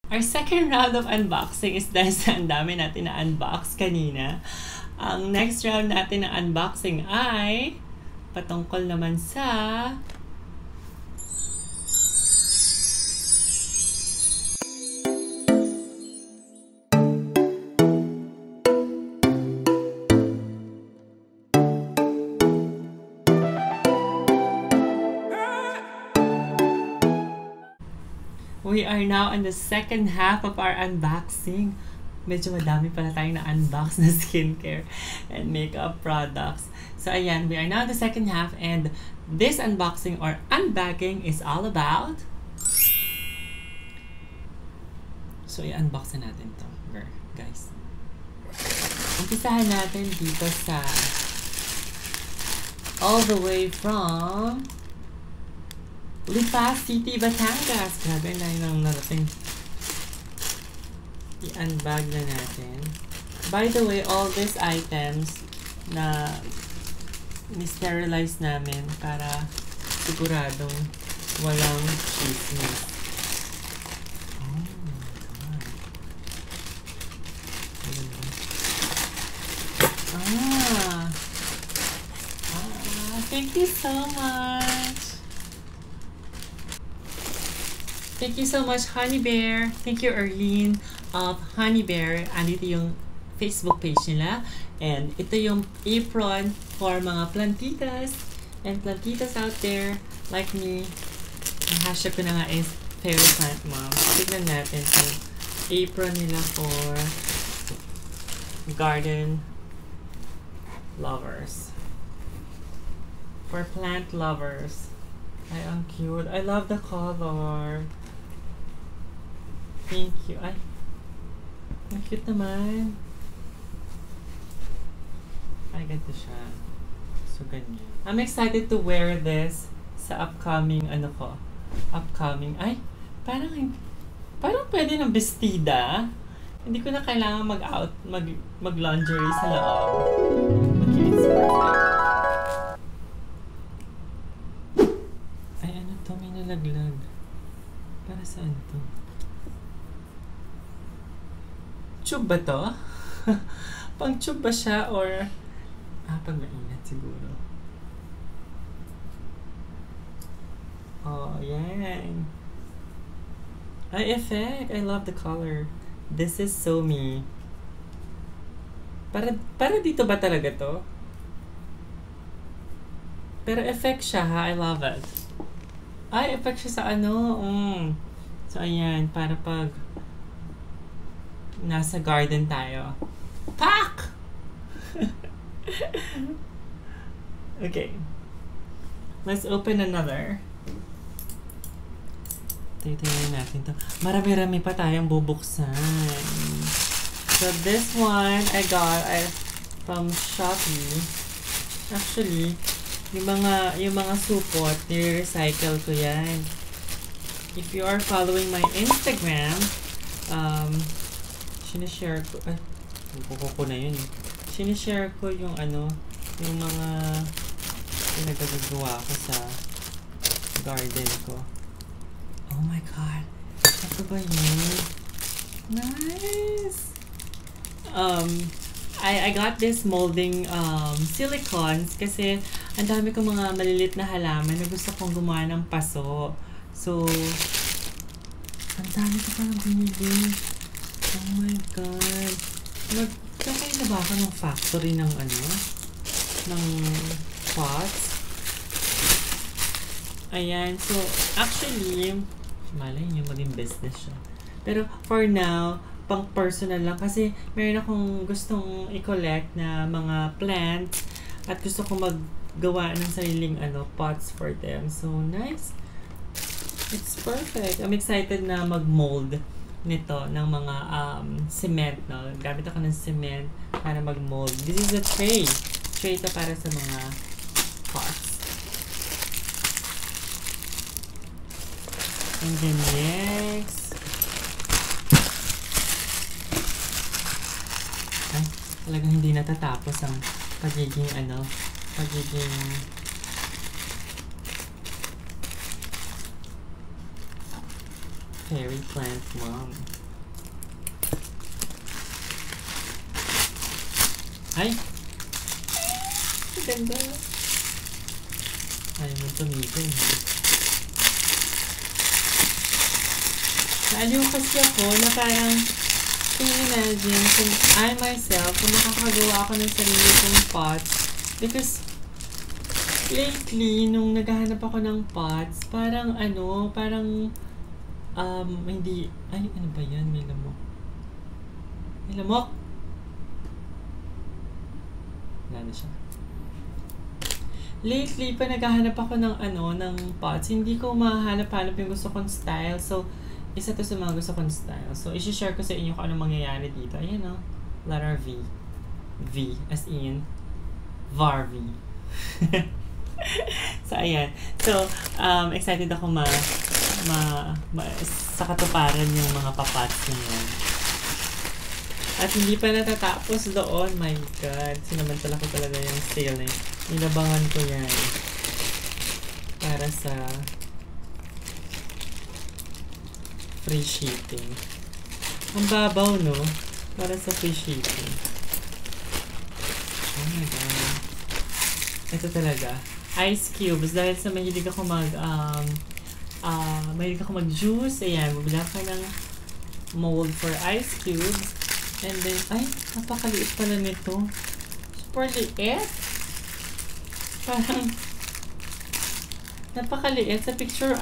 Our second round of unboxing is dahil sa ang dami natin na unbox kanina. Ang next round natin na unboxing ay patungkol naman sa we are now in the second half of our unboxing. Medyo madami pala tayong na-unbox na skincare and makeup products. So ayan, we are now in the second half and this unboxing or unbagging is all about... So i-unbox na natin to, guys. Umpisahan natin dito sa... all the way from... Lipa City, Batangas. Grabe na yun ang narating. I-unbag na natin. By the way, all these items na ni-sterilize namin para siguradong walang chismis. Oh my God. Thank you so much. Thank you so much, Honey Bear. Thank you, Erlene of Honey Bear. Andito yung Facebook page nila. And ito yung apron for mga plantitas and plantitas out there like me. Ang hashtag ko na nga is Fairy Plant Mom. Tignan natin yung apron nila for garden lovers. For plant lovers. Ay, ang cute. I love the color. Thank you. Ay, ang cute naman. Ay, ganito siya. So, ganyan. I'm excited to wear this sa upcoming, ay, parang pwede ng bestida. Hindi ko na kailangan mag-lingerie sa loob. Okay, it's perfect. Ay, ano to? May nalaglag. Para saan to? Tube ba to? Pang tube ba siya or pag mainit siguro. Oh, yan. Ay, effect. I love the color. This is so me. Para dito ba talaga to? Pero effect siya ha. I love it. Ay, effect siya sa ano. So, ayan. Para pag nasa garden tayo. Pak! Okay. Let's open another. Tingnan natin to. Marami-rami pa tayong bubuksan. So this one I got from SHOPEE. Actually, yung mga supot, ni-recycle ko yan. If you are following my Instagram, sinishare ko, ko na yun. Sinishare ko yung yung mga pinagagawa ko sa garden ko. Oh my God. Ito ba yun? Nice! I got this molding silicones kasi ang dami kong mga malilit na halaman na gusto kong gumawa ng paso. So, ang dami ko parang binili. Oh my God. Nagkakay na ba ako ng factory ng ng pots? Ayan. So, actually, malay nyo maging business siya. Pero, for now, pang personal lang. Kasi, meron akong gustong i-collect na mga plants at gusto kong maggawa ng sariling pots for them. So, nice. It's perfect. I'm excited na mag-mold nito ng mga cement, no? Gamit ako ng cement para mag-mold. This is a tray. Tray ito para sa mga pots. And then next, ay, talagang hindi natatapos ang pagiging fairy plant mom. Ay! Ganda. Ayaw mo tumigil. Naaliw kasi ako na parang can you imagine kung I myself, kung makakagawa ako ng sarili kong pots. Because lately, nung naghahanap ako ng pots, parang hindi, ay, ano ba yan? May lamok. May lamok! Wala na siya. Lately, pa naghahanap ako ng pots, hindi ko mahanap-hanap yung gusto kong style. So, isa to sa mga gusto kong style. So, isi-share ko sa inyo kung anong mangyayari dito. Ayan o. Letter V. V. As in, Varvy. So, ayan. So, excited ako sa katuparan yung mga papats na yun. At hindi pa natatapos doon. My God. Sinamantala ko talaga yung sale eh. Nilabangan ko yan. Para sa free shipping. Ang babaw, no? Para sa free shipping. Oh my God. Ito talaga. Ice cubes. Dahil sa mahilig ako mag-juice. Ayan, bubila ka ng mold for ice cubes. And then, ay, napakaliit pala nito. Super liit. Parang, napakaliit. Sa picture,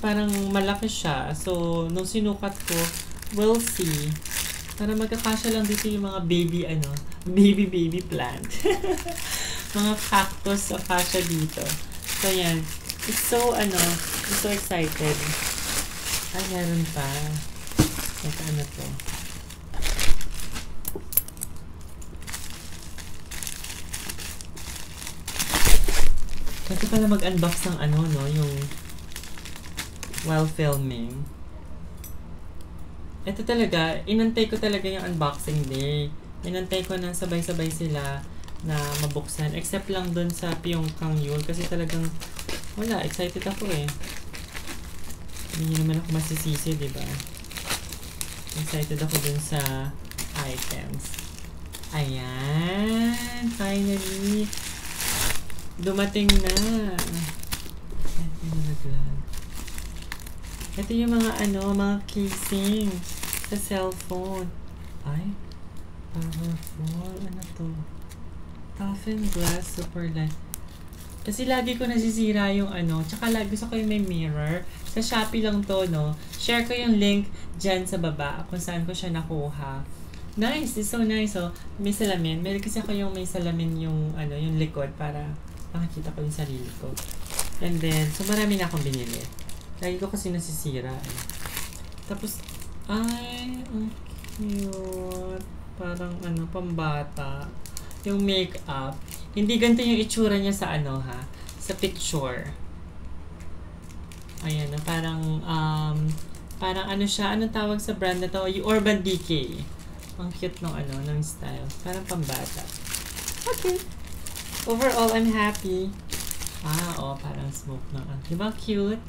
parang malaki siya. So, nung sinukat ko, we'll see. Para magkakasya lang dito yung mga baby plant. Mga cactus ang kasya dito. So, yan. I'm so excited. Ay, meron pa. Ito, ano to? Ito pala mag-unbox ng yung while filming. Ito talaga, inantay ko talaga yung unboxing day. Inantay ko na sabay-sabay sila na mabuksan. Except lang dun sa Pyeongchang Yule kasi talagang wala, excited ako eh. Hindi naman ako masisisi, diba? Excited ako dun sa items. Ayan! Finally! Dumating na! Ito yung mga casing sa cellphone. Ay, powerful. Ano to? Toughen glass, super light. Kasi lagi ko nasisira yung tsaka gusto ko yung may mirror. Sa Shopee lang to, no? Share ko yung link dyan sa baba kung saan ko siya nakuha. Nice! It's so nice, oh. May salamin. Meron kasi ako yung may salamin yung likod para makikita ko yung sarili ko. And then, so marami na akong binili. Lagi ko kasi nasisira. Tapos, ay, ang cute. Parang pambata. Yung makeup. Hindi ganito yung itsura niya sa sa picture. Ayan, parang siya, anong tawag sa brand na to? Yung Urban Decay. Ang cute ng style. Parang pambata. Okay. Overall, I'm happy. Parang smoke na. Diba cute?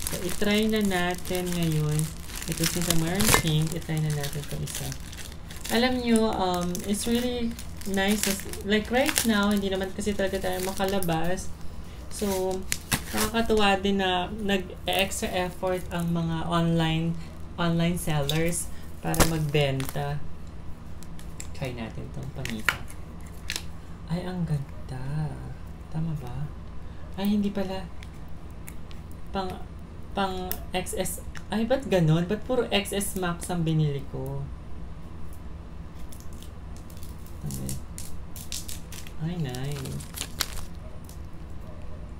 So, itry na natin ngayon. Ito since I'm wearing pink, itry na natin ito isa. Alam nyo, it's really nice. Like right now, hindi naman kasi talaga tayo makalabas. So, nakakatuwa din na nag-extra effort ang mga online sellers para magbenta. Try natin itong panita. Ay, ang ganda. Tama ba? Ay, hindi pala. Pang XS. Ay, ba't ganon? Ba't puro XS Max ang binili ko? Ay, nice.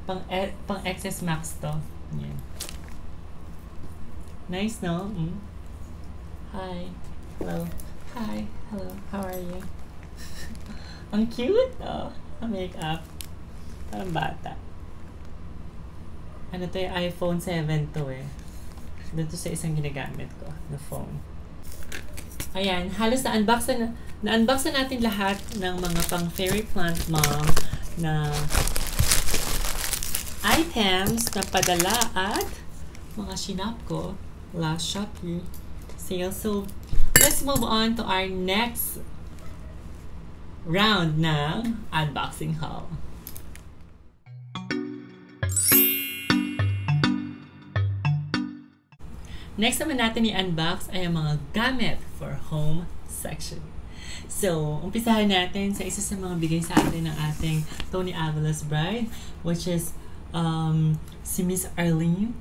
Pang XS Max to. Yan. Nice, no? Hi. Hello. Hi. Hello. How are you? Ang cute, oh. Ang makeup. Parang bata. Ano to yung iPhone 7 to eh. Dito sa isang ginagamit ko na phone. Ayan, halos na-unbox na natin lahat ng mga pang fairy plant mom na items na padala at mga shinap ko last Shopee sale. So, let's move on to our next round ng unboxing haul. Next naman natin i-unbox ay ang mga gamit for home section. So, umpisahan natin sa isa sa mga bigay sa atin ng ating Toni Aviles bride, which is si Miss Arlene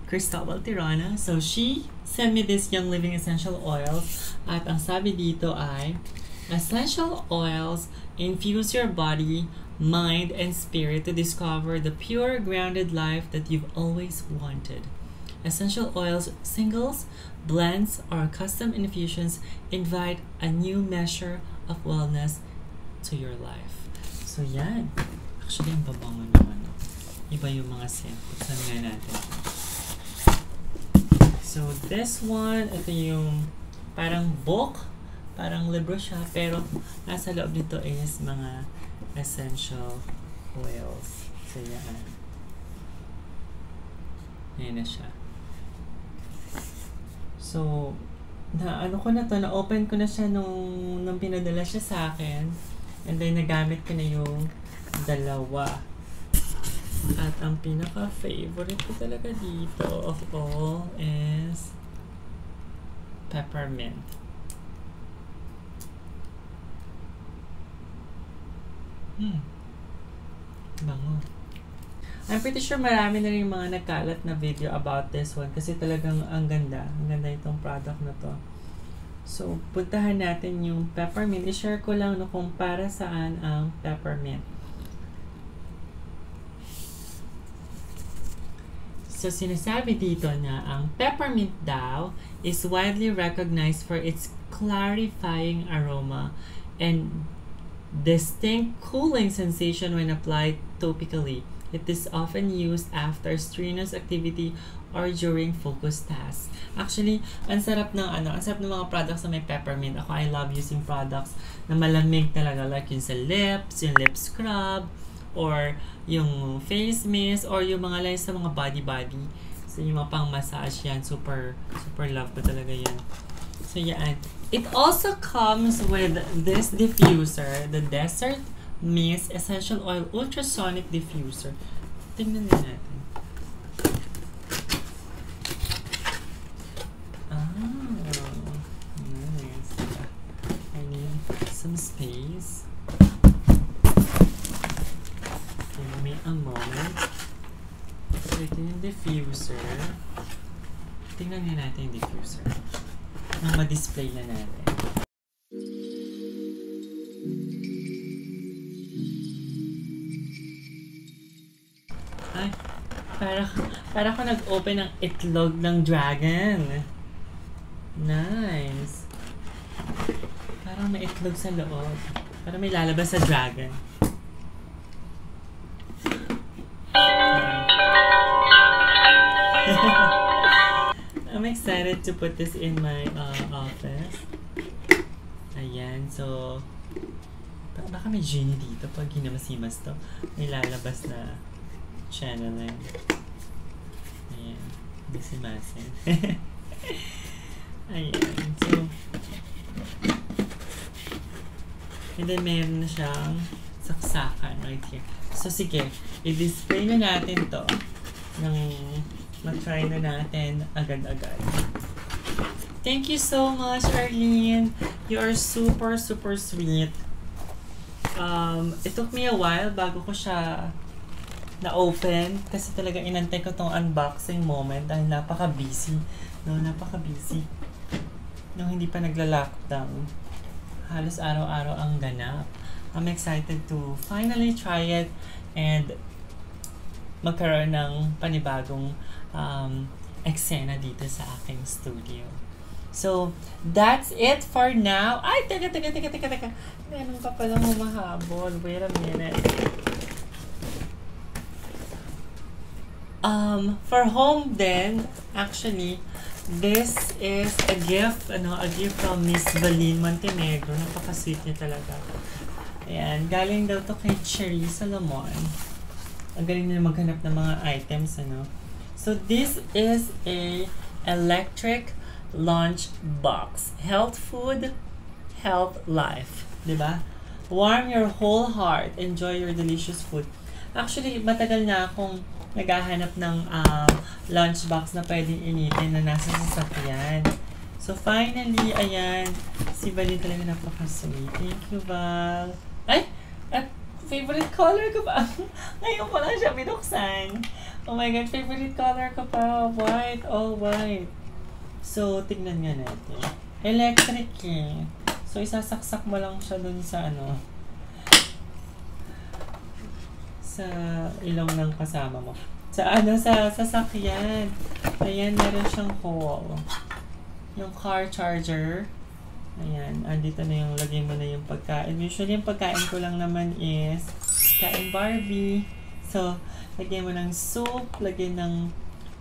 Cristobal Tirana. So, she sent me this Young Living Essential Oils. At ang sabi dito ay, essential oils infuse your body, mind, and spirit to discover the pure, grounded life that you've always wanted. Essential oils, singles, blends, or custom infusions invite a new measure of wellness to your life. So, yan. Actually, ang babango naman. Iba yung mga scent. Buksan nga natin. So, this one, ito yung parang book. Parang libro siya. Pero, nasa loob nito is mga essential oils. So, yan. Yan na siya. So, na-ano ko na to, na-open ko na siya nung pinadala siya sa akin. And then, nagamit ko na yung dalawa. At ang pinaka-favorite ko talaga dito of all is peppermint. Bango. I'm pretty sure marami na rin mga nagkalat na video about this one kasi talagang ang ganda. Ang ganda itong product na to. So, puntahan natin yung peppermint. I-share ko lang no, kung para saan ang peppermint. So, sinasabi dito na ang peppermint daw is widely recognized for its clarifying aroma and distinct cooling sensation when applied topically. It is often used after strenuous activity or during focused tasks. Actually, ang sarap ng mga products na may peppermint. Ako, I love using products na malamig talaga, like yung sa lips, yung lip scrub, or yung face mist, or yung mga lines sa mga body. So, yung mga pang-massage yan, super love ko talaga yan. So, yan. It also comes with this diffuser, the Desert Mist Essential Oil Ultrasonic Diffuser. Tingnan din natin. Nice. I need some space. Give me a moment. So, ito yung diffuser. Tingnan nga natin yung diffuser. Nang ma-display na natin. Ay, para ko nag-open ng itlog ng dragon. Nice. Parang may itlog sa loob. Parang may lalabas sa dragon. I'm excited to put this in my office. Ayan, so baka may genie dito pag hinamasimas to. May lalabas na channel na yun. Ayan, masimasin. Ayan, so and then meron na siyang saksakan right here. So sige, i-display na natin to nang ma-try na natin agad-agad. Thank you so much, Arlene. You are super sweet. It took me a while bago ko siya na-open kasi talaga inantay ko tong unboxing moment dahil napaka-busy. Napaka-busy. Nung hindi pa nagla-lockdown. Halos araw-araw ang ganap. I'm excited to finally try it and magkaroon ng panibagong eksena dito sa aking studio. So, that's it for now. Ay, teka. Meron pa palang humahabol. Wait a minute. For home then, actually, this is a gift from Miss Valine Montenegro. Napaka-sweet niya talaga. Ayan, galing daw to kay Cherry Solomon. Ang galing nila maghanap ng mga items, So, this is a electric lunch box. Health food, health life. Diba? Warm your whole heart. Enjoy your delicious food. Actually, matagal na akong naghahanap ng lunchbox na pwedeng initin na nasa sasakyan. So, finally, ayan. Si Val talaga napaka-sweet. Thank you, Val. Ay! At favorite color ko pa. Ngayon ko lang siya binuksan. Oh my God, favorite color ko pa. White, all white. So, tignan nga natin. Electric eh. So, isasaksak mo lang siya dun sa sa ilong ng kasama mo. Sa sasakyan. Ayan, meron siyang hole. Yung car charger. Ayan, andito na yung lagay mo na yung pagkain. Usually, yung pagkain ko lang naman is kain Barbie. So, lagay mo ng soup, lagay ng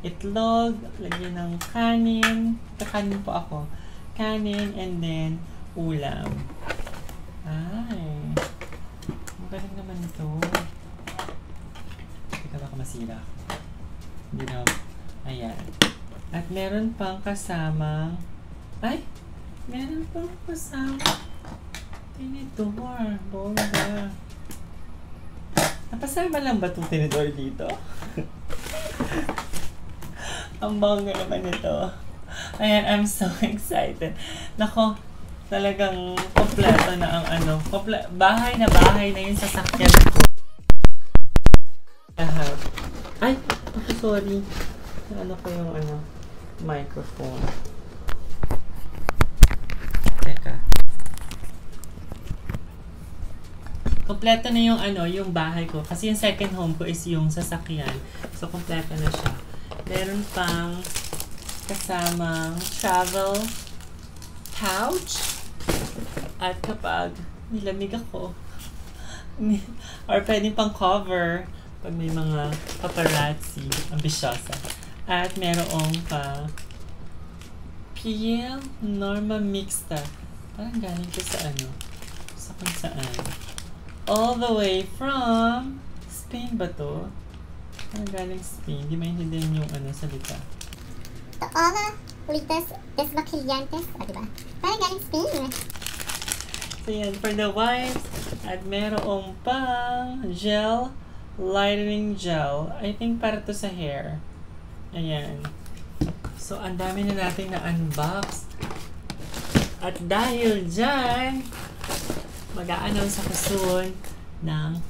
itlog, lagay ng kanin. Kakanin po ako. Kanin, and then ulam. Ay. Magaling naman ito. Teka, baka masira. Hindi na. Ayan. At meron pang kasamang ay! Meron pang kasama tinidor. Bongga. Napasama lang ba itong tinidor dito? Ang bongga naman ito. Ayan, I'm so excited. Nako, talagang kompleto na ang bahay na yung sasakyan ko. Lahat. Ay! Ako, sorry. Ko yung microphone. Teka. Kompleto na yung bahay ko. Kasi yung second home ko is yung sasakyan. So, kompleto na siya. Meron pang kasamang travel pouch. At kapag nilamig ako, or pwedeng pang cover pag may mga paparazzi, ambisyosa. At merong pa PL Norma Mixta. Parang galing ko sa sa kung saan. All the way from Spain ba to? Parang galing Spain. Di maintindihan yung salita. Hola, ulitas desmaquillantes. Diba? Parang galing Spain. So yan, for the wipes. At merong pang gel, lightening gel. I think para to sa hair. Ayan. So, ang dami na natin na unbox. At dahil dyan, mag-a-announce ako soon ng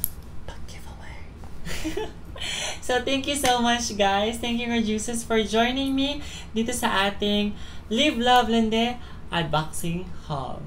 pag-giveaway. So, thank you so much, guys. Thank you, gorgeousas, for joining me dito sa ating Live, Love, Lande unboxing haul.